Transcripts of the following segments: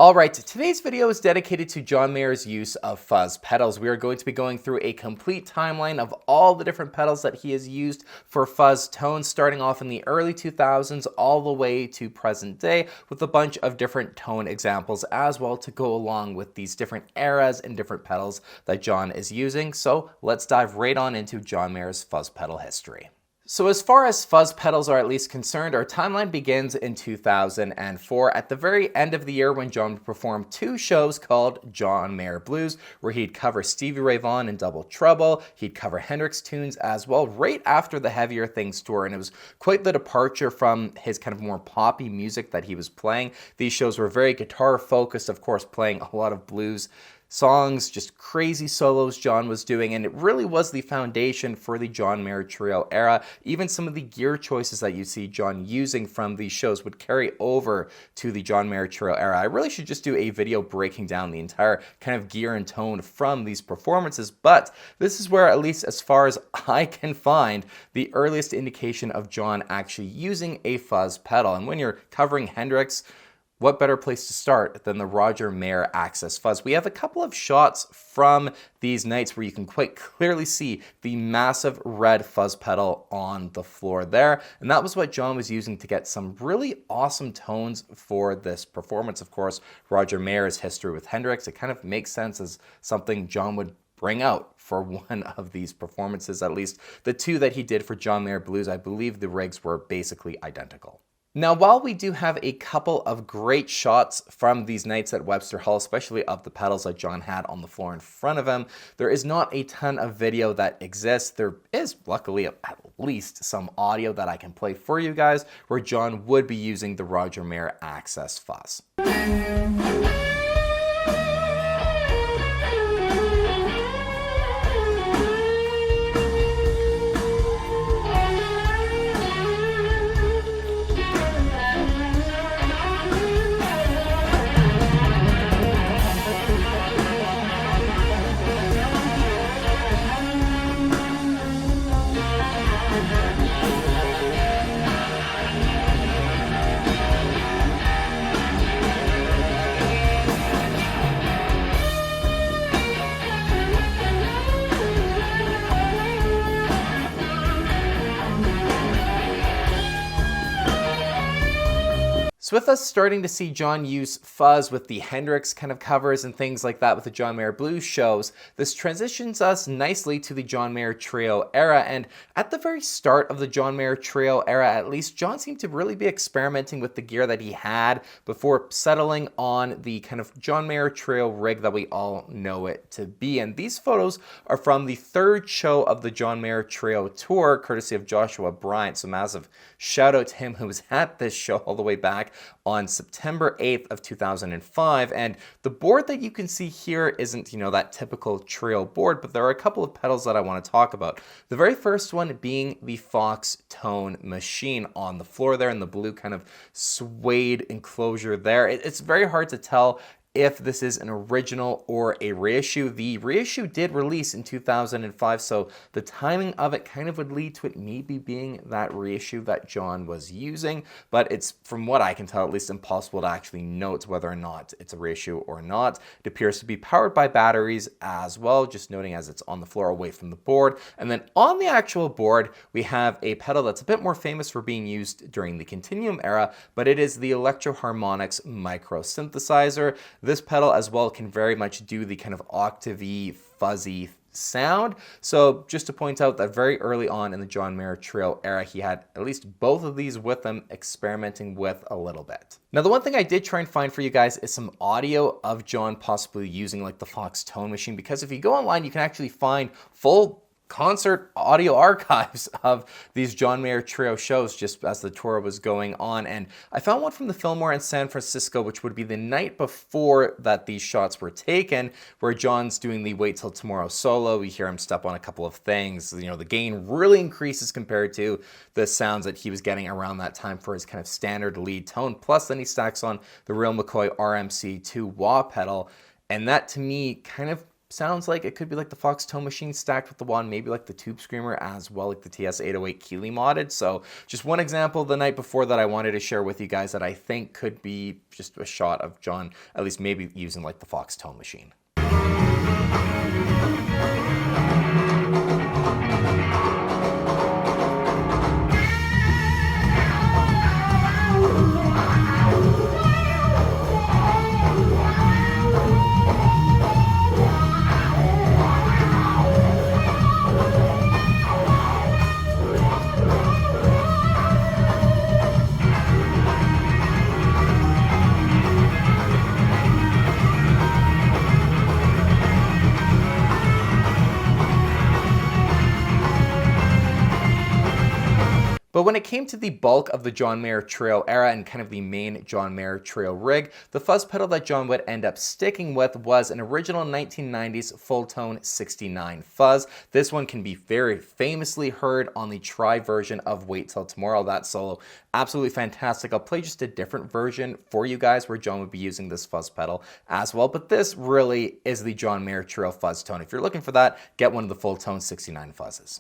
Alright, today's video is dedicated to John Mayer's use of fuzz pedals. We are going to be going through a complete timeline of all the different pedals that he has used for fuzz tones, starting off in the early 2000s all the way to present day, with a bunch of different tone examples as well to go along with these different eras and different pedals that John is using. So let's dive right on into John Mayer's fuzz pedal history. So as far as fuzz pedals are at least concerned, our timeline begins in 2004 at the very end of the year when John would perform two shows called John Mayer Blues, where he'd cover Stevie Ray Vaughan in Double Trouble, he'd cover Hendrix tunes as well, right after the Heavier Things tour, and it was quite the departure from his kind of more poppy music that he was playing. These shows were very guitar focused, of course, playing a lot of blues songs, just crazy solos John was doing, and it really was the foundation for the John Mayer Trio era. Even some of the gear choices that you see John using from these shows would carry over to the John Mayer Trio era. I really should just do a video breaking down the entire kind of gear and tone from these performances, but this is where, at least as far as I can find, the earliest indication of John actually using a fuzz pedal. And when you're covering Hendrix, what better place to start than the Roger Mayer Access Fuzz? We have a couple of shots from these nights where you can quite clearly see the massive red fuzz pedal on the floor there. And that was what John was using to get some really awesome tones for this performance. Of course, Roger Mayer's history with Hendrix, it kind of makes sense as something John would bring out for one of these performances. At least the two that he did for John Mayer Blues, I believe the rigs were basically identical. Now, while we do have a couple of great shots from these nights at Webster Hall, especially of the pedals that John had on the floor in front of him, there is not a ton of video that exists. There is, luckily, at least some audio that I can play for you guys where John would be using the Roger Mayer Access Fuzz. So with us starting to see John use fuzz with the Hendrix kind of covers and things like that with the John Mayer Blues shows, this transitions us nicely to the John Mayer Trio era. And at the very start of the John Mayer Trio era, at least, John seemed to really be experimenting with the gear that he had before settling on the kind of John Mayer Trio rig that we all know it to be. And these photos are from the third show of the John Mayer Trio tour, courtesy of Joshua Bryant. So massive shout out to him, who was at this show all the way back on September 8th of 2005. And the board that you can see here isn't, that typical trio board, but there are a couple of pedals that I want to talk about. The very first one being the Fox Tone Machine on the floor there in the blue kind of suede enclosure there. It's very hard to tell if this is an original or a reissue. The reissue did release in 2005, so the timing of it kind of would lead to it maybe being that reissue that John was using, but it's, from what I can tell, at least impossible to actually note whether or not it's a reissue or not. It appears to be powered by batteries as well, just noting as it's on the floor away from the board. And then on the actual board, we have a pedal that's a bit more famous for being used during the Continuum era, but it is the Electro Harmonix Micro Synthesizer. This pedal as well can very much do the kind of octavey, fuzzy sound. So just to point out that very early on in the John Mayer Trio era, he had at least both of these with him, experimenting with a little bit. Now, the one thing I did try and find for you guys is some audio of John possibly using like the Fox Tone Machine, because if you go online, you can actually find full concert audio archives of these John Mayer Trio shows just as the tour was going on. And I found one from the Fillmore in San Francisco, which would be the night before that these shots were taken, where John's doing the Wait Till Tomorrow solo. We hear him step on a couple of things. The gain really increases compared to the sounds that he was getting around that time for his kind of standard lead tone. Plus then he stacks on the Real McCoy RMC2 wah pedal. And that to me kind of sounds like it could be like the Fox Tone Machine stacked with the wand, maybe like the Tube Screamer as well, like the TS-808 Keeley modded. So just one example the night before that I wanted to share with you guys that I think could be just a shot of John, at least maybe using like the Fox Tone Machine. But when it came to the bulk of the John Mayer Trio era and kind of the main John Mayer Trio rig, the fuzz pedal that John would end up sticking with was an original 1990s full-tone 69 fuzz. This one can be very famously heard on the Try version of Wait Till Tomorrow. That solo, absolutely fantastic. I'll play just a different version for you guys where John would be using this fuzz pedal as well, but this really is the John Mayer Trio fuzz tone. If you're looking for that, get one of the full-tone 69 fuzzes.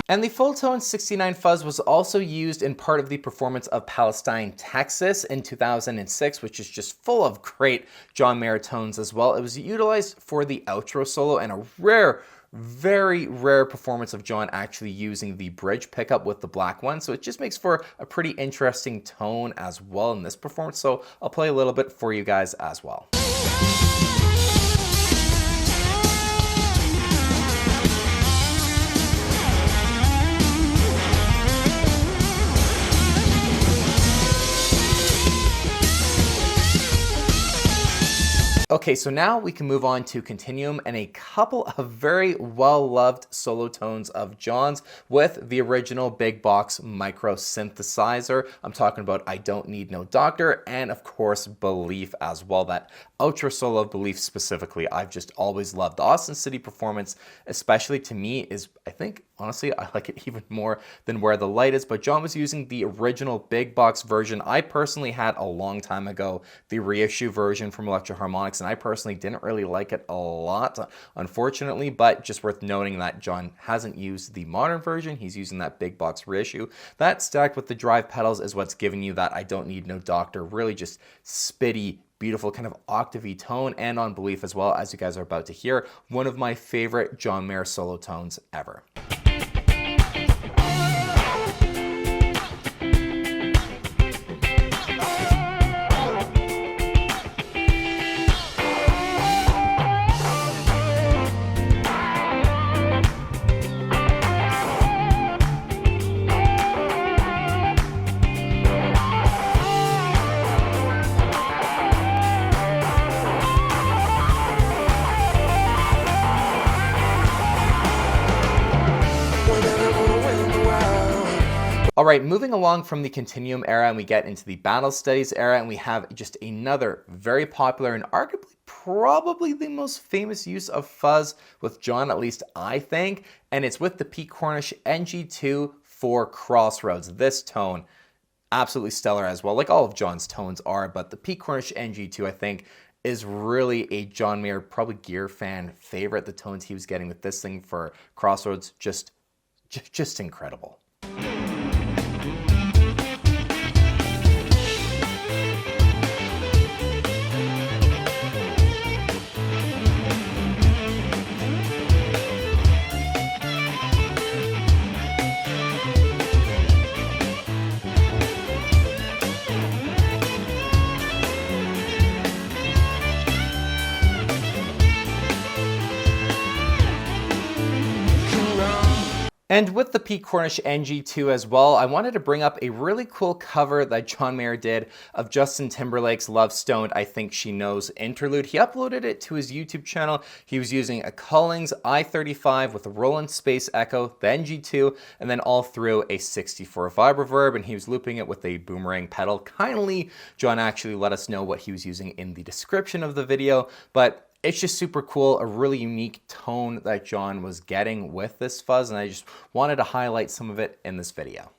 And the full-tone 69 fuzz was also used in part of the performance of Palestine, Texas in 2006, which is just full of great John Mayer tones as well. It was utilized for the outro solo and a rare, very rare performance of John actually using the bridge pickup with the black one. So it just makes for a pretty interesting tone as well in this performance. So I'll play a little bit for you guys as well. Okay, so now we can move on to Continuum and a couple of very well-loved solo tones of John's with the original big box micro synthesizer. I'm talking about I Don't Need No Doctor and of course Belief as well. That outro solo of Belief specifically, I've just always loved. The Austin City performance, especially to me, is I think honestly, I like it even more than Where the Light Is, but John was using the original big box version. I personally had a long time ago the reissue version from Electro Harmonics, and I personally didn't really like it a lot, unfortunately, but just worth noting that John hasn't used the modern version. He's using that big box reissue. That stacked with the drive pedals is what's giving you that I Don't Need No Doctor, really just spitty, beautiful kind of octavey tone, and on Belief as well, as you guys are about to hear, one of my favorite John Mayer solo tones ever. All right, moving along from the Continuum era, and we get into the Battle Studies era, and we have just another very popular and arguably probably the most famous use of fuzz with John, at least I think, and it's with the Pete Cornish NG2 for Crossroads. This tone, absolutely stellar as well, like all of John's tones are, but the Pete Cornish NG2, I think, is really a John Mayer, probably Gear fan favorite. The tones he was getting with this thing for Crossroads, just incredible. And with the Pete Cornish NG2 as well, I wanted to bring up a really cool cover that John Mayer did of Justin Timberlake's Love Stoned, I Think She Knows interlude. He uploaded it to his YouTube channel. He was using a Collings i35 with a Roland Space Echo, the NG2, and then all through a 64 vibroverb, and he was looping it with a boomerang pedal. Kindly, John actually let us know what he was using in the description of the video, but it's just super cool, a really unique tone that John was getting with this fuzz, and I just wanted to highlight some of it in this video.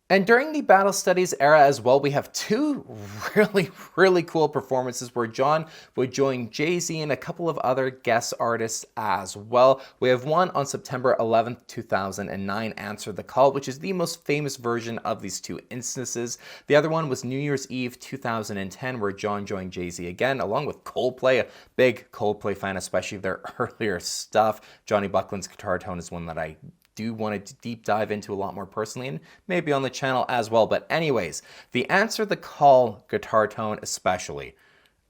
And during the Battle Studies era as well, we have two really cool performances where John would join Jay-Z and a couple of other guest artists as well. We have one on September 11th, 2009, Answer the Call, which is the most famous version of these two instances. The other one was New Year's Eve 2010, where John joined Jay-Z again, along with Coldplay, a big Coldplay fan, especially their earlier stuff. Johnny Buckland's guitar tone is one that I do want to deep dive into a lot more personally, and maybe on the channel as well. But anyways, the Answer the Call guitar tone especially,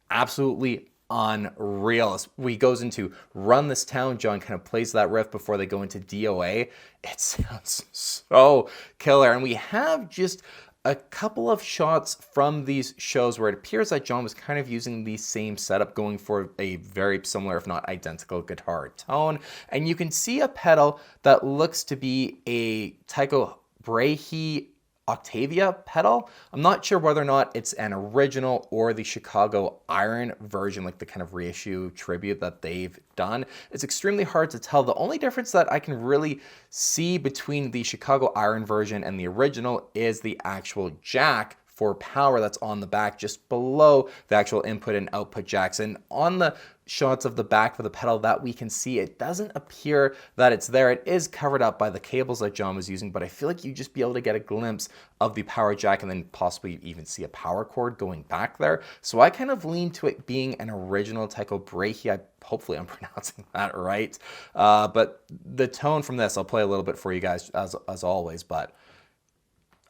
absolutely unreal. He goes into Run This Town, John kind of plays that riff before they go into DOA. It sounds so killer. And we have just a couple of shots from these shows where it appears that John was kind of using the same setup, going for a very similar, if not identical, guitar tone. And you can see a pedal that looks to be a Tycho Brahe Octavia pedal. I'm not sure whether or not it's an original or the Chicago Iron version, like the kind of reissue tribute that they've done. It's extremely hard to tell. The only difference that I can really see between the Chicago Iron version and the original is the actual jack for power that's on the back, just below the actual input and output jacks. And on the shots of the back for the pedal that we can see, it doesn't appear that it's there. It is covered up by the cables that John was using, but I feel like you just be able to get a glimpse of the power jack and then possibly even see a power cord going back there. So I kind of lean to it being an original Tycho Brahe. Hopefully I'm pronouncing that right. But the tone from this, I'll play a little bit for you guys as always, but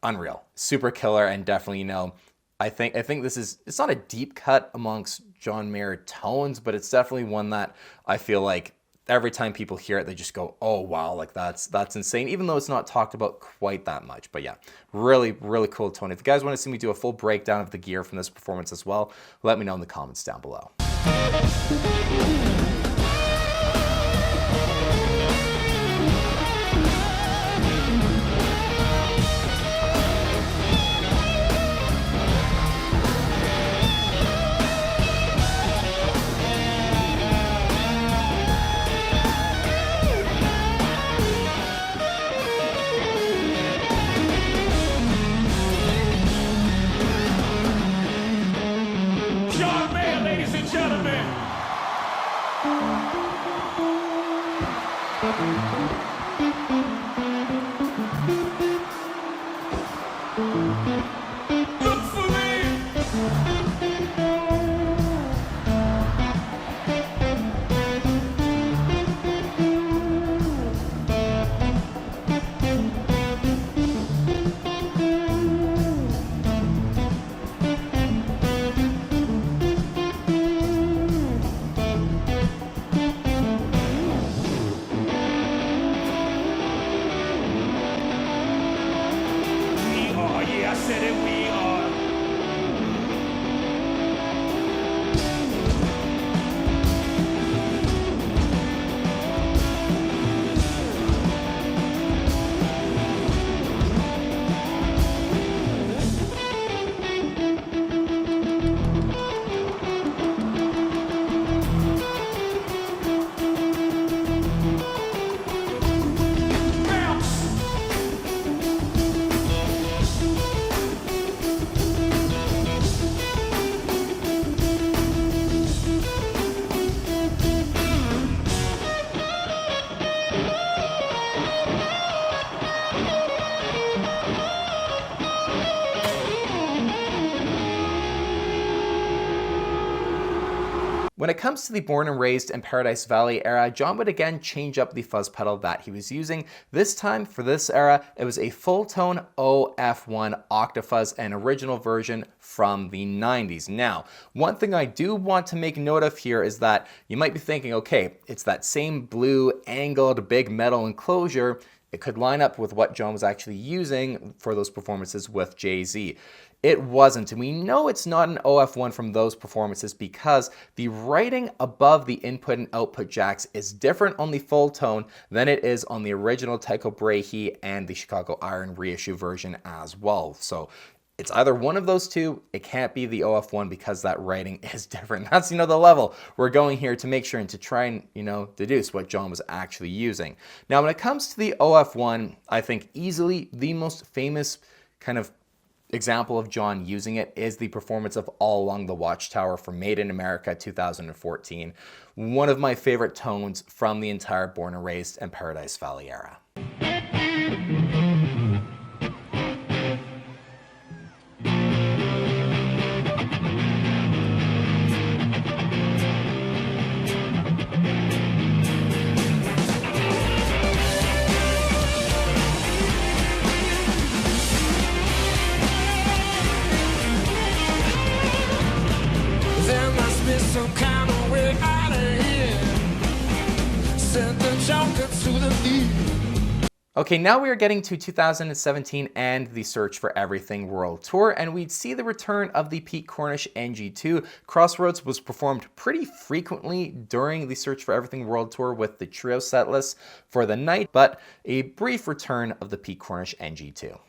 unreal, super killer, and definitely, you know, I think this is, it's not a deep cut amongst John Mayer tones, but it's definitely one that I feel like every time people hear it, they just go, oh wow, like that's insane, even though it's not talked about quite that much. But yeah, really cool tone. If you guys want to see me do a full breakdown of the gear from this performance as well, let me know in the comments down below. When it comes to the Born and Raised in Paradise Valley era, John would again change up the fuzz pedal that he was using. This time for this era, it was a full tone OF1 Octafuzz, an original version from the 90s. Now, one thing I do want to make note of here is that you might be thinking, okay, it's that same blue angled big metal enclosure. It could line up with what John was actually using for those performances with Jay-Z. It wasn't, and we know it's not an OF1 from those performances because the writing above the input and output jacks is different on the full tone than it is on the original Tycho Brahe and the Chicago Iron reissue version as well. So it's either one of those two. It can't be the OF1 because that writing is different. That's, the level we're going here to make sure and to try and, deduce what John was actually using. Now, when it comes to the OF1, I think easily the most famous kind of example of John using it is the performance of All Along the Watchtower for Made in America 2014. One of my favorite tones from the entire Born and Raised and Paradise Valley era. Some kind of way out of here. Send the joker to the deep. Okay, now we are getting to 2017 and the Search for Everything World Tour, and we'd see the return of the Pete Cornish NG2. Crossroads was performed pretty frequently during the Search for Everything World Tour with the trio setlist for the night, but a brief return of the Pete Cornish NG2.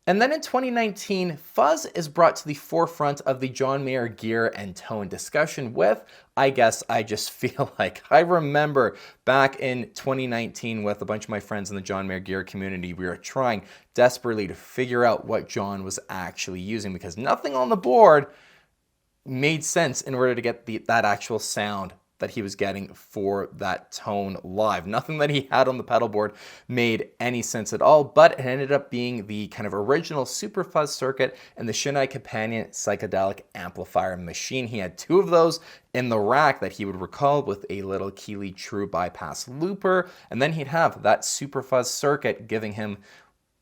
And then in 2019, Fuzz is brought to the forefront of the John Mayer gear and tone discussion with, I guess I just feel like. I remember back in 2019 with a bunch of my friends in the John Mayer gear community, we were trying desperately to figure out what John was actually using because nothing on the board made sense in order to get that actual sound that he was getting for that tone live. Nothing that he had on the pedal board made any sense at all, but it ended up being the kind of original Super Fuzz circuit and the Shinai Companion psychedelic amplifier machine. He had two of those in the rack that he would recall with a little Keeley True bypass looper, and then he'd have that Super Fuzz circuit giving him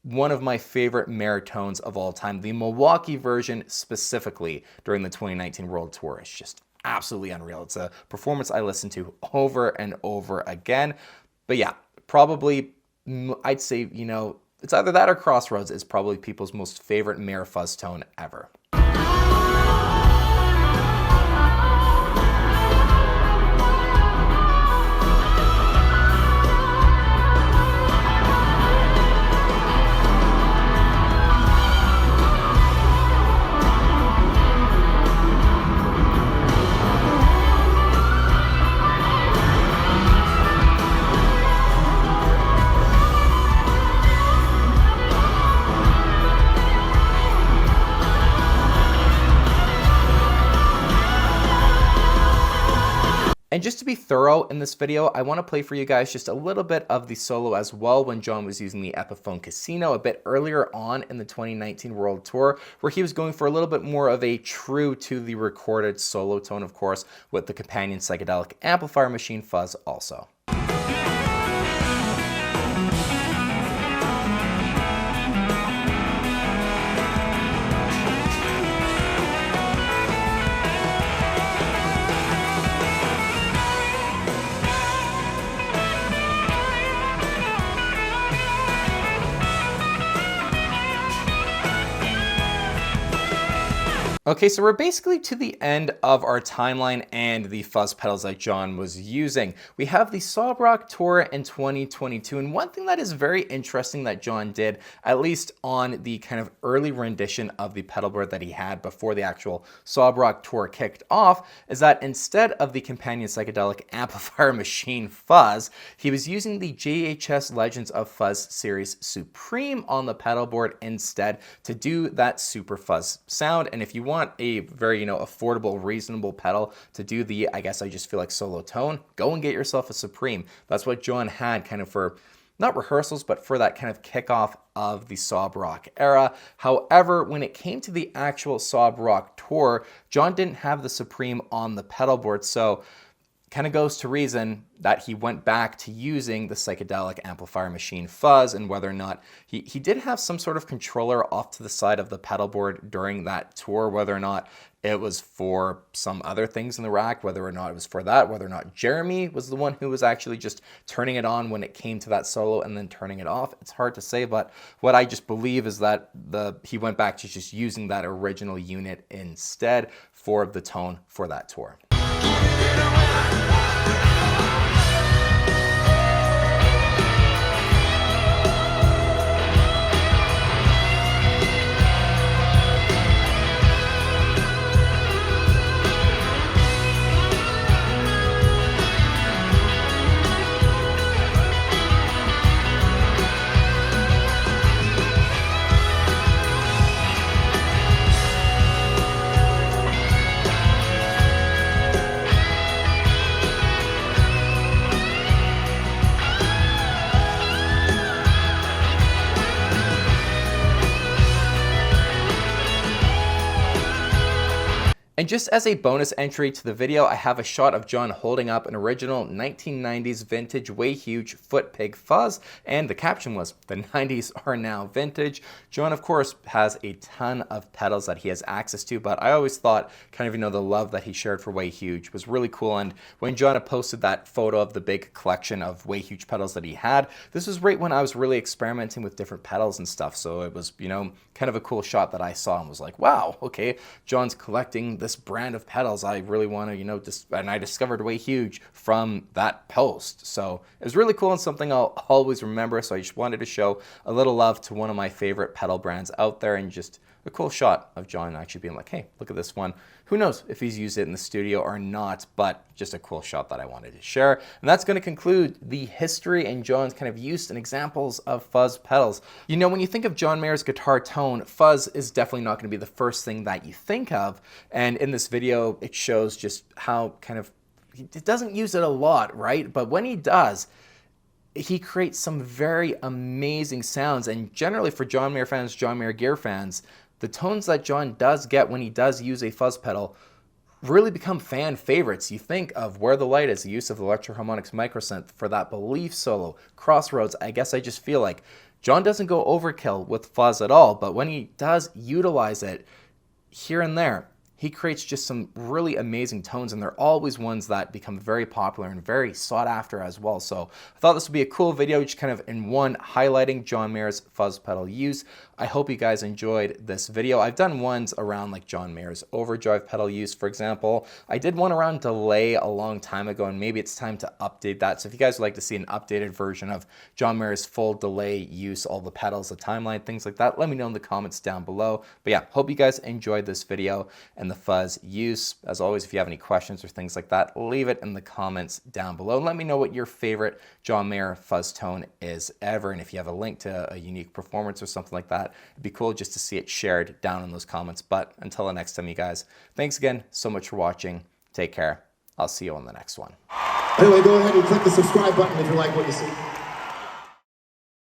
one of my favorite Mayer tones of all time. The Milwaukee version specifically during the 2019 World Tour is just absolutely unreal. It's a performance I listen to over and over again. But yeah, probably I'd say, it's either that or Crossroads is probably people's most favorite Mayer fuzz tone ever. And just to be thorough in this video, I want to play for you guys just a little bit of the solo as well when John was using the Epone Casino a bit earlier on in the 2019 World Tour, where he was going for a little bit more of a true to the recorded solo tone, of course, with the companion psychedelic amplifier machine fuzz also. Okay, so we're basically to the end of our timeline and the fuzz pedals that John was using. We have the Sawrock Tour in 2022, and one thing that is very interesting that John did, at least on the kind of early rendition of the pedal board that he had before the actual Sawrock Tour kicked off, is that instead of the companion psychedelic amplifier machine Fuzz, he was using the JHS Legends of Fuzz series Supreme on the pedal board instead to do that super fuzz sound. And if you want a very, affordable, reasonable pedal to do the, I guess I just feel like solo tone, go and get yourself a Supreme. That's what John had kind of for, not rehearsals, but for that kind of kickoff of the Sawrock era. However, when it came to the actual Sawrock Tour, John didn't have the Supreme on the pedal board, so kind of goes to reason that he went back to using the psychedelic amplifier machine Fuzz, and whether or not he did have some sort of controller off to the side of the pedal board during that tour, whether or not it was for some other things in the rack, whether or not it was for that, whether or not Jeremy was the one who was actually just turning it on when it came to that solo and then turning it off. It's hard to say, but what I just believe is that he went back to just using that original unit instead for the tone for that tour. And just as a bonus entry to the video, I have a shot of John holding up an original 1990s vintage Way Huge Foot Pig Fuzz, and the caption was, "The 90s are now vintage." John, of course, has a ton of pedals that he has access to, but I always thought kind of, the love that he shared for Way Huge was really cool. And when John had posted that photo of the big collection of Way Huge pedals that he had, this was right when I was really experimenting with different pedals and stuff. So it was, kind of a cool shot that I saw and was like, wow, okay, John's collecting this brand of pedals. I really want to, and I discovered Way Huge from that post. So it was really cool and something I'll always remember. So I just wanted to show a little love to one of my favorite pedal brands out there, and just a cool shot of John actually being like, hey, look at this one. Who knows if he's used it in the studio or not, but just a cool shot that I wanted to share. And that's going to conclude the history and John's kind of use and examples of fuzz pedals. When you think of John Mayer's guitar tone, fuzz is definitely not going to be the first thing that you think of. And in this video, it shows just how he doesn't use it a lot, right? But when he does, he creates some very amazing sounds. And generally for John Mayer fans, John Mayer gear fans, the tones that John does get when he does use a fuzz pedal really become fan favorites. You think of Where the Light Is, the use of the Electro-Harmonix microsynth for that Belief solo, Crossroads. I guess I just feel like John doesn't go overkill with fuzz at all, but when he does utilize it here and there, he creates just some really amazing tones, and they're always ones that become very popular and very sought after as well. So I thought this would be a cool video, just kind of in one highlighting John Mayer's fuzz pedal use. I hope you guys enjoyed this video. I've done ones around like John Mayer's overdrive pedal use, for example. I did one around delay a long time ago, and maybe it's time to update that. So if you guys would like to see an updated version of John Mayer's full delay use, all the pedals, the timeline, things like that, let me know in the comments down below. But yeah, hope you guys enjoyed this video and the fuzz use. As always, if you have any questions or things like that, leave it in the comments down below. And let me know what your favorite John Mayer fuzz tone is ever. And if you have a link to a unique performance or something like that, it'd be cool just to see it shared down in those comments. But until the next time, you guys, thanks again so much for watching. Take care. I'll see you on the next one. Anyway, go ahead and click the subscribe button if you like what you see.